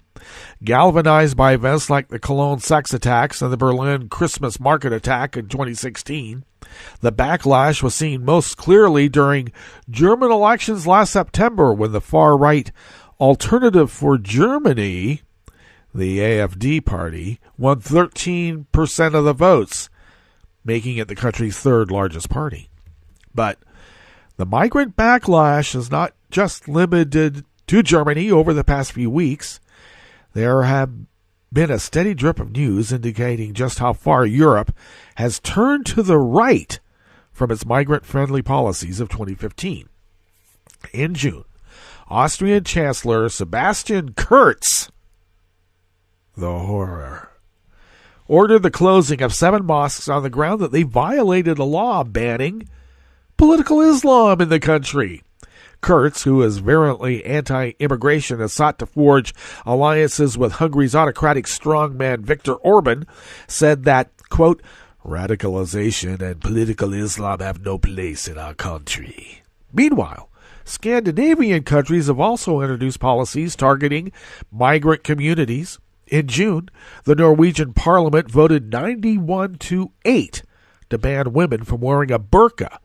galvanized by events like the Cologne sex attacks and the Berlin Christmas market attack in 2016. The backlash was seen most clearly during German elections last September when the far-right Alternative for Germany, the AfD party, won 13% of the votes, making it the country's third largest party. But the migrant backlash is not just limited to Germany. Over the past few weeks, there have been a steady drip of news indicating just how far Europe has turned to the right from its migrant-friendly policies of 2015. In June, Austrian Chancellor Sebastian Kurz, the horror, ordered the closing of 7 mosques on the ground that they violated a law banning political Islam in the country. Kurz, who is virulently anti-immigration, has sought to forge alliances with Hungary's autocratic strongman Viktor Orban, said that, quote, radicalization and political Islam have no place in our country. Meanwhile, Scandinavian countries have also introduced policies targeting migrant communities. In June, the Norwegian parliament voted 91-8 to ban women from wearing a burqa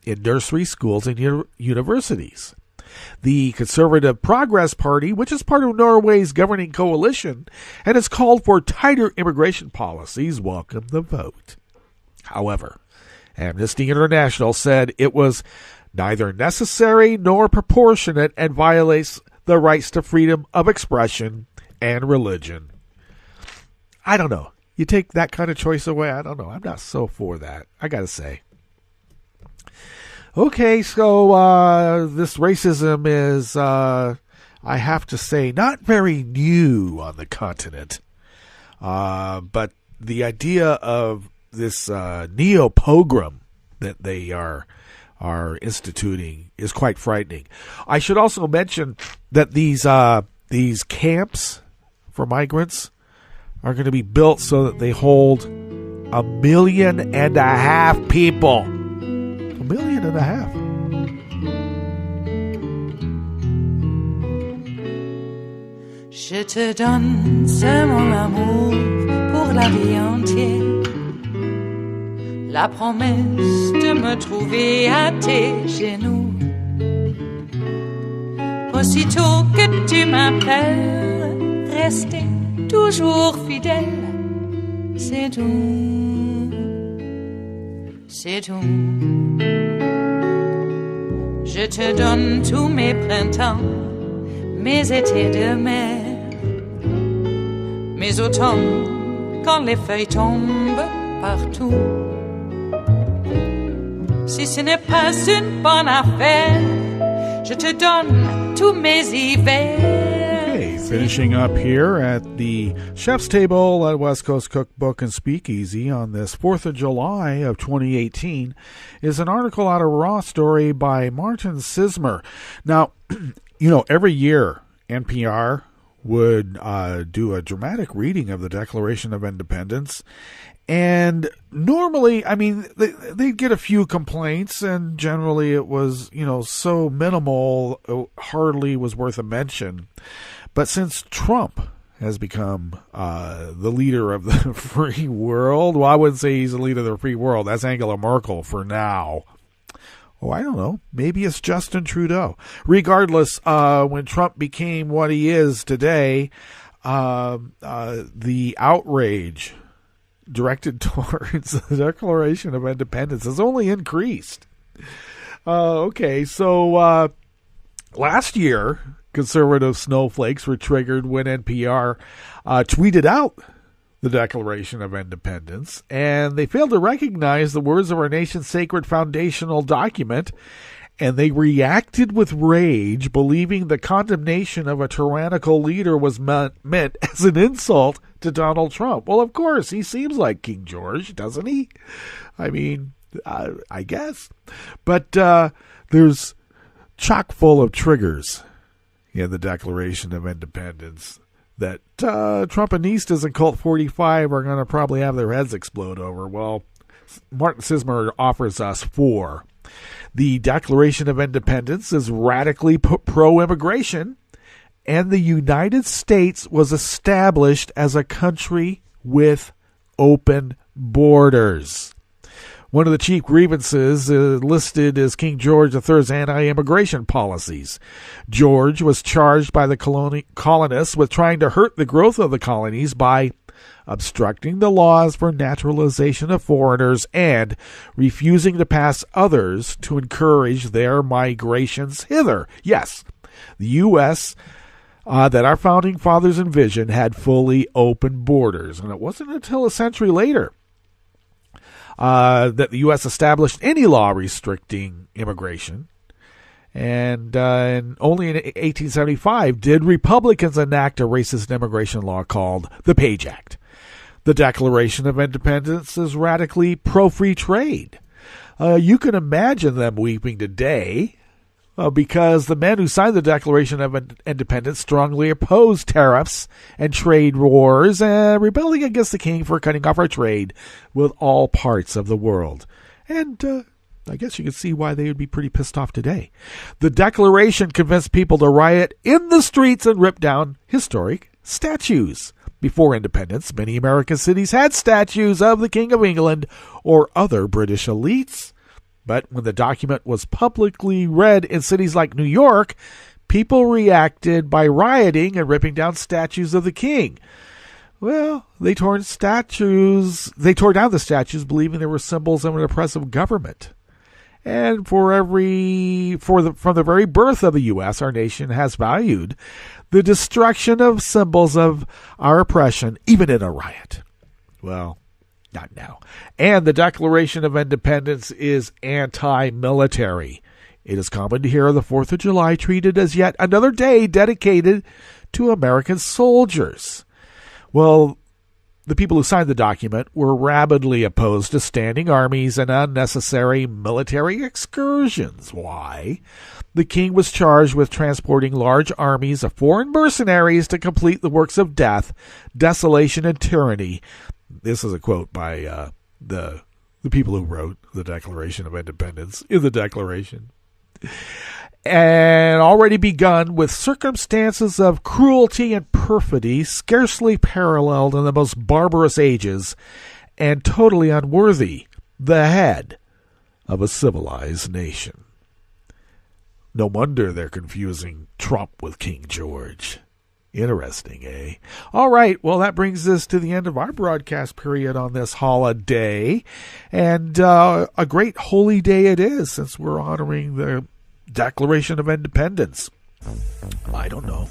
in nursery schools and universities. The Conservative Progress Party, which is part of Norway's governing coalition and has called for tighter immigration policies, welcomed the vote. However, Amnesty International said it was neither necessary nor proportionate and violates the rights to freedom of expression and religion. I don't know. You take that kind of choice away? I don't know. I'm not so for that, I gotta say. Okay, so this racism is, I have to say, not very new on the continent. But the idea of this neo-pogrom that they are instituting is quite frightening. I should also mention that these camps for migrants are going to be built so that they hold 1.5 million people. 1.5 million. Je te donne ce mon amour pour la vie entière. La promesse de me trouver à tes genoux. Aussitôt que tu m'appelles, rester toujours fidèle. C'est tout. C'est tout. Je te donne tous mes printemps, mes étés de mer, mes automnes quand les feuilles tombent partout. Si ce n'est pas une bonne affaire, je te donne tous mes hivers. Okay, finishing up here at the chef's table at West Coast Cookbook and Speakeasy on this 4th of July of 2018 is an article out of Raw Story by Martin Sismer. Now, you know, every year NPR would do a dramatic reading of the Declaration of Independence. And normally, I mean, they'd get a few complaints, and generally it was, you know, so minimal, it hardly was worth a mention. But since Trump has become the leader of the free world, well, I wouldn't say he's the leader of the free world. That's Angela Merkel for now. Oh, I don't know. Maybe it's Justin Trudeau. Regardless, when Trump became what he is today, the outrage directed towards the Declaration of Independence has only increased. Okay, so last year, conservative snowflakes were triggered when NPR tweeted out the Declaration of Independence, and they failed to recognize the words of our nation's sacred foundational document, and they reacted with rage, believing the condemnation of a tyrannical leader was meant as an insult to Donald Trump. Well, of course, he seems like King George, doesn't he? I mean, I guess. But there's chock full of triggers in the Declaration of Independence that Trumpinistas and Cult 45 are going to probably have their heads explode over. Well, Martin Sismer offers us 4. The Declaration of Independence is radically pro-immigration, and the United States was established as a country with open borders. One of the chief grievances listed is King George III's anti-immigration policies. George was charged by the colonists with trying to hurt the growth of the colonies by obstructing the laws for naturalization of foreigners and refusing to pass others to encourage their migrations hither. Yes, the U.S. That our founding fathers envisioned had fully open borders, and it wasn't until a century later that the U.S. established any law restricting immigration. And only in 1875 did Republicans enact a racist immigration law called the Page Act. The Declaration of Independence is radically pro-free trade. You can imagine them weeping today because the men who signed the Declaration of Independence strongly opposed tariffs and trade wars, rebelling against the king for cutting off our trade with all parts of the world. And I guess you can see why they would be pretty pissed off today. The Declaration convinced people to riot in the streets and rip down historic statues. Before independence, many American cities had statues of the King of England or other British elites. But when the document was publicly read in cities like New York, people reacted by rioting and ripping down statues of the king. Well, they tore down the statues, believing they were symbols of an oppressive government. And from the very birth of the U.S., our nation has valued the destruction of symbols of our oppression, even in a riot. Well, not now. And the Declaration of Independence is anti-military. It is common to hear the 4th of July treated as yet another day dedicated to American soldiers. Well, the people who signed the document were rabidly opposed to standing armies and unnecessary military excursions. Why? The king was charged with transporting large armies of foreign mercenaries to complete the works of death, desolation, and tyranny. This is a quote by the people who wrote the Declaration of Independence in the Declaration. And already begun with circumstances of cruelty and perfidy scarcely paralleled in the most barbarous ages and totally unworthy the head of a civilized nation. No wonder they're confusing Trump with King George. Interesting, eh? All right, well, that brings us to the end of our broadcast period on this holiday. And a great holy day it is, since we're honoring the Declaration of Independence. I don't know.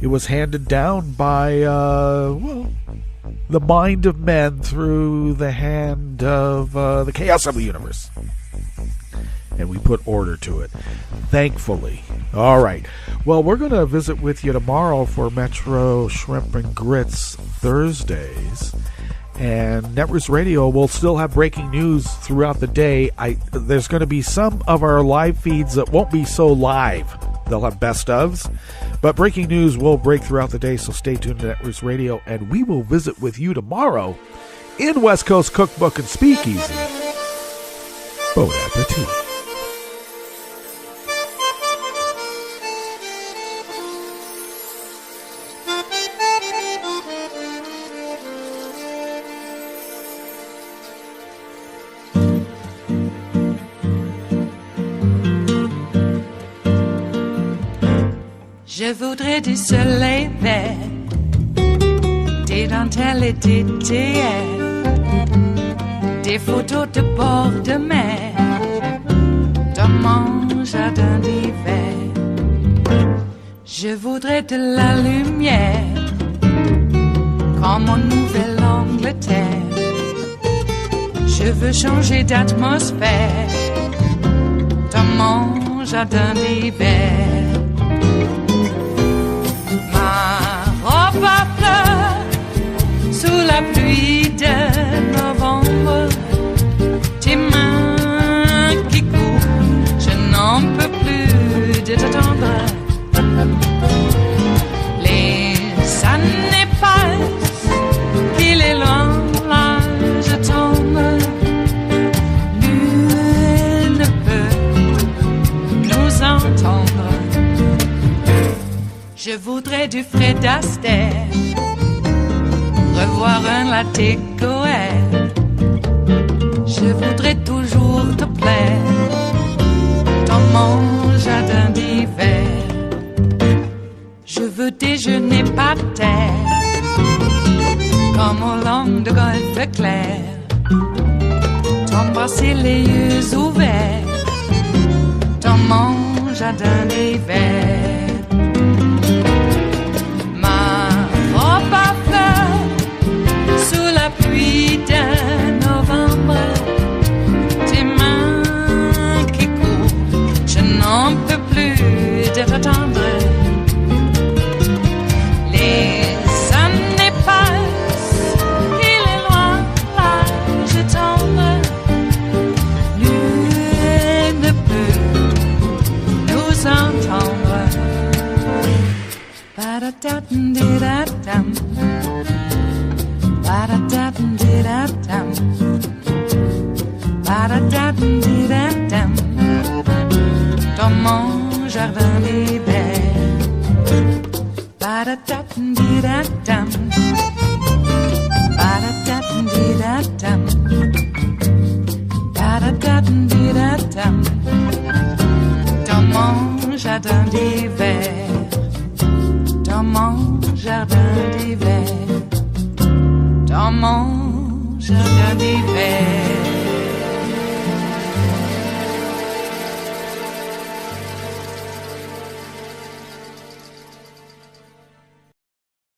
It was handed down by, the mind of men through the hand of the chaos of the universe. And we put order to it, thankfully. All right. Well, we're going to visit with you tomorrow for Metro Shrimp and Grits Thursdays. And Netroots Radio will still have breaking news throughout the day. There's going to be some of our live feeds that won't be so live. They'll have best ofs. But breaking news will break throughout the day, so stay tuned to Netroots Radio. And we will visit with you tomorrow in West Coast Cookbook and Speakeasy. Bon appetit. Je voudrais du soleil vert, des dentelles et des théières, des photos de bord de mer, dans mon jardin d'hiver. Je voudrais de la lumière, comme en Nouvelle-Angleterre. Je veux changer d'atmosphère dans mon jardin d'hiver. Ma robe à fleurs sous la pluie de novembre. Tes mains qui courent, je n'en peux plus de t'attendre. Les années passent, qu'il est loin, là je tombe. Nul ne peut nous entendre. Je voudrais du Fred Astaire, revoir un latte Goël. Je voudrais toujours te plaire dans mon jardin d'hiver. Je veux déjeuner par terre, comme au long de golfe clair. T'embrasser les yeux ouverts dans mon jardin d'hiver. Ma robe à fleurs sous la pluie de novembre. Tes mains qui courent, je n'en peux plus de t'attendre. Les années passent, il est loin, là je tombe. Nul ne peut nous entendre. Ba-da-da-dum-di-da-dum, ba-da-da-dum-di-da-dum, ba-da-da-dum-di-da-dum, dans mon jardin d'hiver. Ba-da-da-dum-di-da-dum, ba-da-da-dum-di-da-dum, ba-da-da-dum-di-da-dum, dans mon jardin d'hiver. Dans mon jardin d'hiver, dans mon jardin d'hiver.